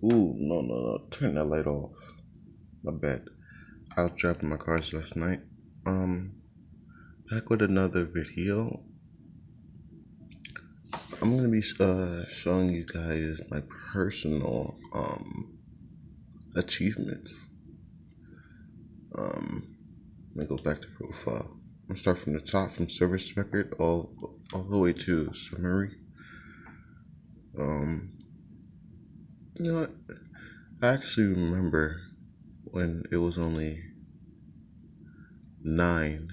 Ooh, no. Turn that light off. My bad. I was driving my cars last night. Back with another video. I'm gonna be showing you guys my personal achievements. Let me go back to profile. I'm gonna start from the top, from service record all the way to summary. You know what? I actually remember when it was only 9.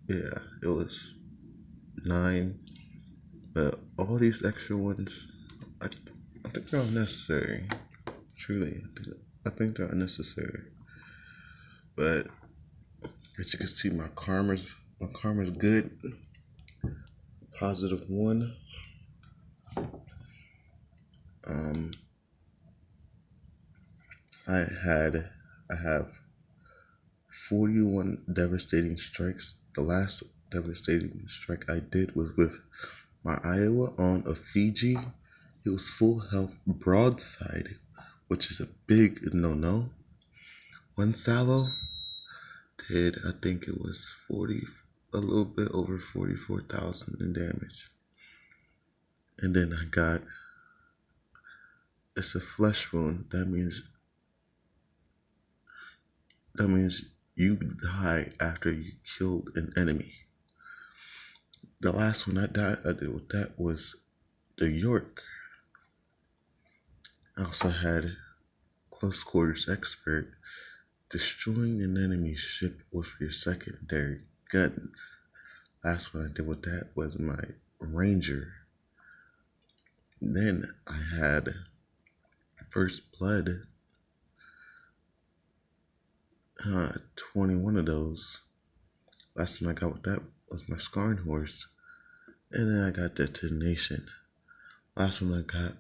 Yeah, it was 9. But all these extra ones, I think they're unnecessary. Truly, I think they're unnecessary. But as you can see, my karma's good. +1. I have 41 devastating strikes. The last devastating strike I did was with my Iowa on a Fiji. It was full health broadside, which is a big no-no. One salvo did, I think it was a little bit over 44,000 in damage. And then it's a flesh wound. That means you die after you killed an enemy. The last one I did with that was the York. I also had close quarters expert, destroying an enemy ship with your secondary guns. Last one I did with that was my Ranger. Then I had First Blood. 21 of those. Last one I got with that was my Scarn Horse. And then I got Detonation. Last one I got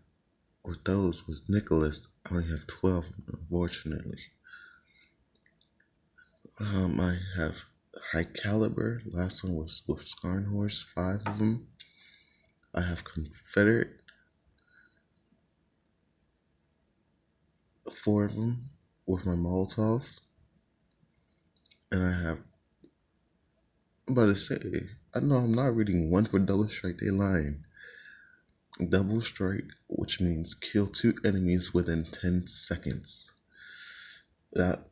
with those was Nicholas. I only have 12, unfortunately. I have High Caliber. Last one was with Scarn Horse, 5 of them. I have Confederate, 4 of them with my Molotov. And I'm about to say, I know I'm not reading 1 for double strike, they lying. Double strike, which means kill 2 enemies within 10 seconds. That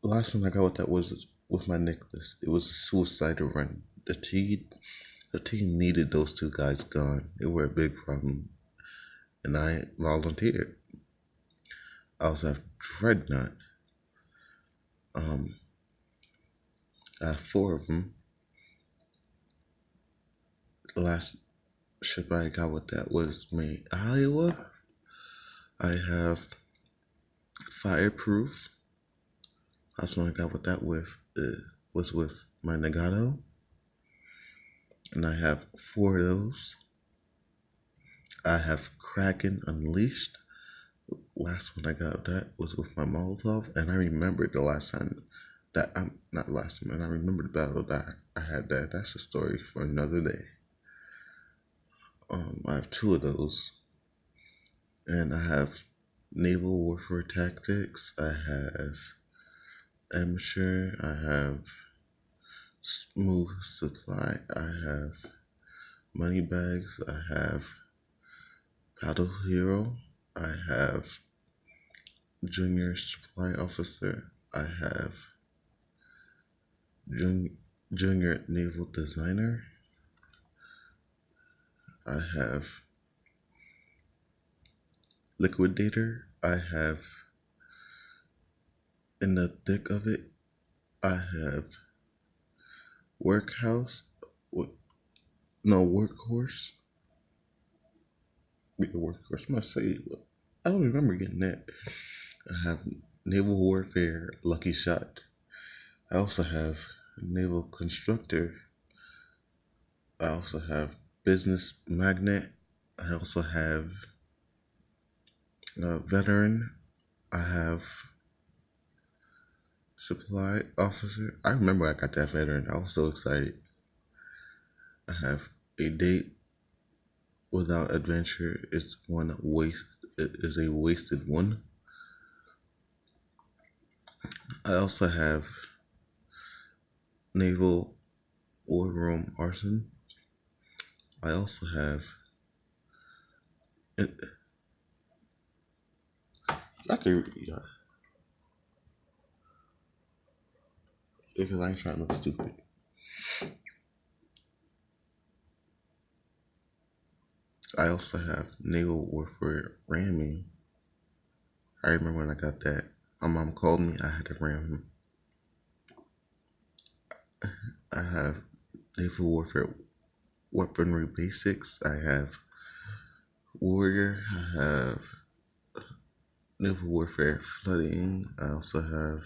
last one I got with that was with my Nicholas. It was a suicide run. The team needed those 2 guys gone. They were a big problem. And I volunteered. I also have Dreadnought. I have 4 of them. The last ship I got with that was my Iowa. I have Fireproof. Last one I got with that was with my Nagato. And I have 4 of those. I have Kraken Unleashed. Last one I got that was with my Molotov. And I remembered the last time that not last time, and I remember the battle that I had that. That's a story for another day. I have 2 of those. And I have Naval Warfare Tactics. I have Amateur. I have Smooth Supply. I have Money Bags. I have Battle Hero. I have Junior Supply Officer. I have Junior Naval Designer. I have Liquidator. I have, in the thick of it, I have Workhorse. Workhorse. I must say, I don't remember getting that. I have Naval Warfare Lucky Shot. I also have Naval Constructor. I also have Business Magnet. I also have Veteran. I have Supply Officer. I remember I got that Veteran. I was so excited. I have A Date Without Adventure. It's one is a wasted one. I also have naval war room arson. I also have. I could, yeah, because I ain't trying to look stupid. I also have naval warfare ramming. I remember when I got that. My mom called me. I had to ram. I have naval warfare weaponry basics. I have warrior. I have naval warfare flooding. I also have